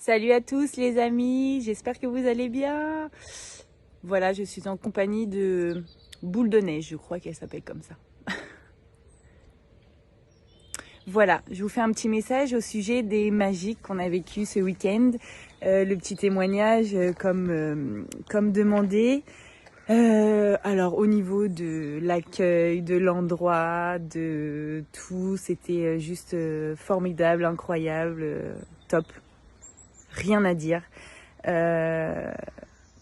Salut à tous les amis, j'espère que vous allez bien. Voilà, je suis en compagnie de Boule de Neige, je crois qu'elle s'appelle comme ça. Voilà, je vous fais un petit message au sujet des magiques qu'on a vécu ce week-end. Le petit témoignage comme demandé. Alors au niveau de l'accueil, de l'endroit, de tout, c'était juste formidable, incroyable, top. Rien à dire.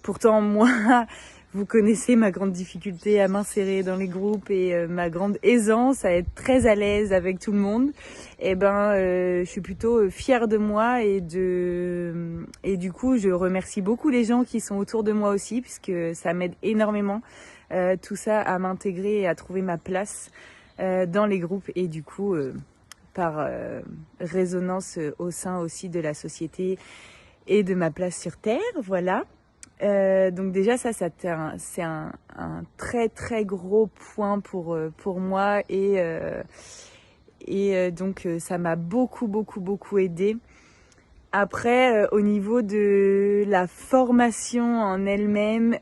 Pourtant, moi, vous connaissez ma grande difficulté à m'insérer dans les groupes et ma grande aisance à être très à l'aise avec tout le monde. Je suis plutôt fière de moi et du coup, je remercie beaucoup les gens qui sont autour de moi aussi, puisque ça m'aide énormément tout ça à m'intégrer et à trouver ma place dans les groupes et du coup par résonance au sein aussi de la société et de ma place sur Terre, voilà. Donc déjà c'est un très très gros point pour moi donc ça m'a beaucoup aidé. Après au niveau de la formation en elle-même,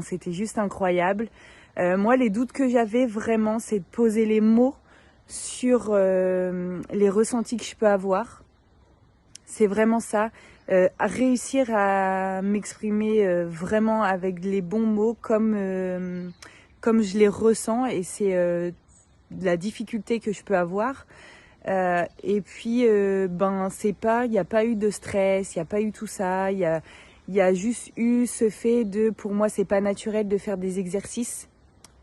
c'était juste incroyable. Moi les doutes que j'avais vraiment, c'est de poser les mots sur les ressentis que je peux avoir. C'est vraiment ça. Réussir à m'exprimer vraiment avec les bons mots comme je les ressens, et c'est la difficulté que je peux avoir. C'est pas, il n'y a pas eu de stress, il n'y a pas eu tout ça, il y a juste eu ce fait de, pour moi c'est pas naturel de faire des exercices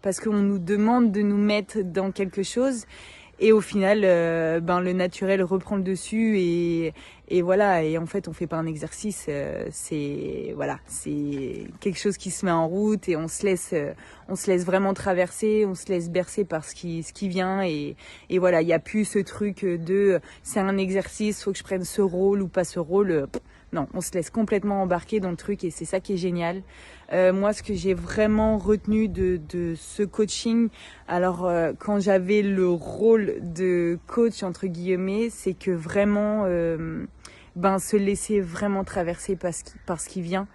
parce qu'on nous demande de nous mettre dans quelque chose. Et au final, le naturel reprend le dessus et voilà. Et en fait, on fait pas un exercice, c'est quelque chose qui se met en route et on se laisse vraiment traverser, on se laisse bercer par ce qui vient et voilà. Il y a plus ce truc de c'est un exercice, faut que je prenne ce rôle ou pas ce rôle. Non, on se laisse complètement embarquer dans le truc et c'est ça qui est génial. Moi, ce que j'ai vraiment retenu de ce coaching, alors quand j'avais le rôle de coach entre guillemets, c'est que vraiment se laisser vraiment traverser par ce qui vient.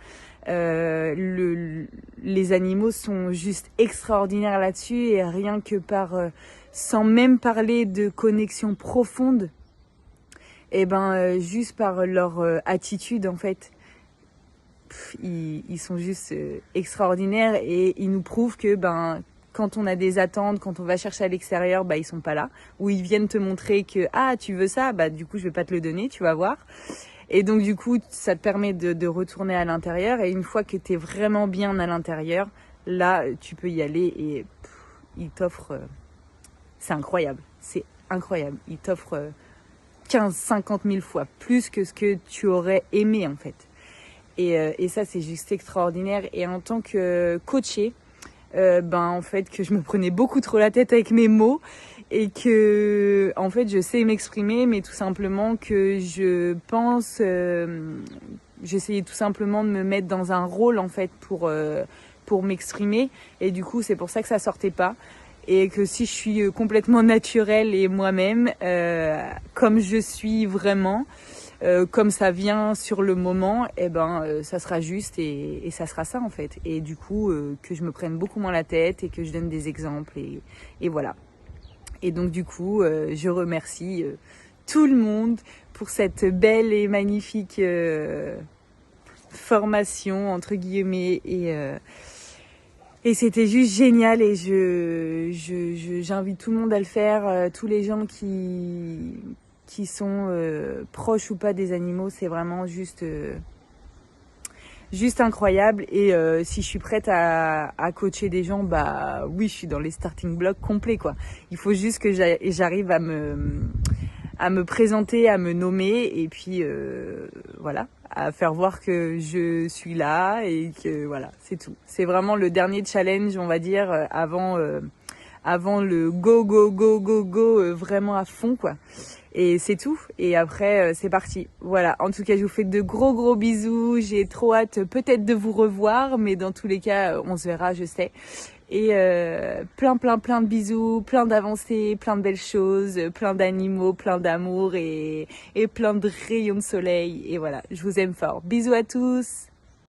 Les animaux sont juste extraordinaires là-dessus et rien que sans même parler de connexion profonde, juste par leur attitude en fait, ils sont juste extraordinaires et ils nous prouvent que quand on a des attentes, quand on va chercher à l'extérieur, ils sont pas là, ou ils viennent te montrer que tu veux ça, du coup je vais pas te le donner, tu vas voir. Et donc du coup ça te permet de retourner à l'intérieur, et une fois que t'es vraiment bien à l'intérieur, là tu peux y aller et ils t'offrent, c'est incroyable, ils t'offrent 15-50 000 fois plus que ce que tu aurais aimé en fait. Et ça c'est juste extraordinaire. Et en tant que coachée, en fait que je me prenais beaucoup trop la tête avec mes mots et que en fait je sais m'exprimer, mais tout simplement que je pense j'essayais tout simplement de me mettre dans un rôle en fait pour m'exprimer, et du coup c'est pour ça que ça sortait pas. Et que si je suis complètement naturelle et moi-même, comme je suis vraiment, comme ça vient sur le moment, ça sera juste et ça sera ça en fait. Et du coup, que je me prenne beaucoup moins la tête et que je donne des exemples et voilà. Et donc du coup, je remercie tout le monde pour cette belle et magnifique formation entre guillemets et c'était juste génial, et j'invite tout le monde à le faire, tous les gens qui sont proches ou pas des animaux, c'est vraiment juste incroyable. Et si je suis prête à coacher des gens, oui, je suis dans les starting blocks complets quoi. Il faut juste que j'arrive à me présenter, à me nommer, et puis voilà, à faire voir que je suis là et que voilà, c'est tout. C'est vraiment le dernier challenge, on va dire, avant le go vraiment à fond quoi. Et c'est tout. Et après c'est parti. Voilà. En tout cas, je vous fais de gros bisous. J'ai trop hâte peut-être de vous revoir, mais dans tous les cas, on se verra, je sais. Et plein de bisous, plein d'avancées, plein de belles choses, plein d'animaux, plein d'amour et plein de rayons de soleil. Et voilà, je vous aime fort. Bisous à tous!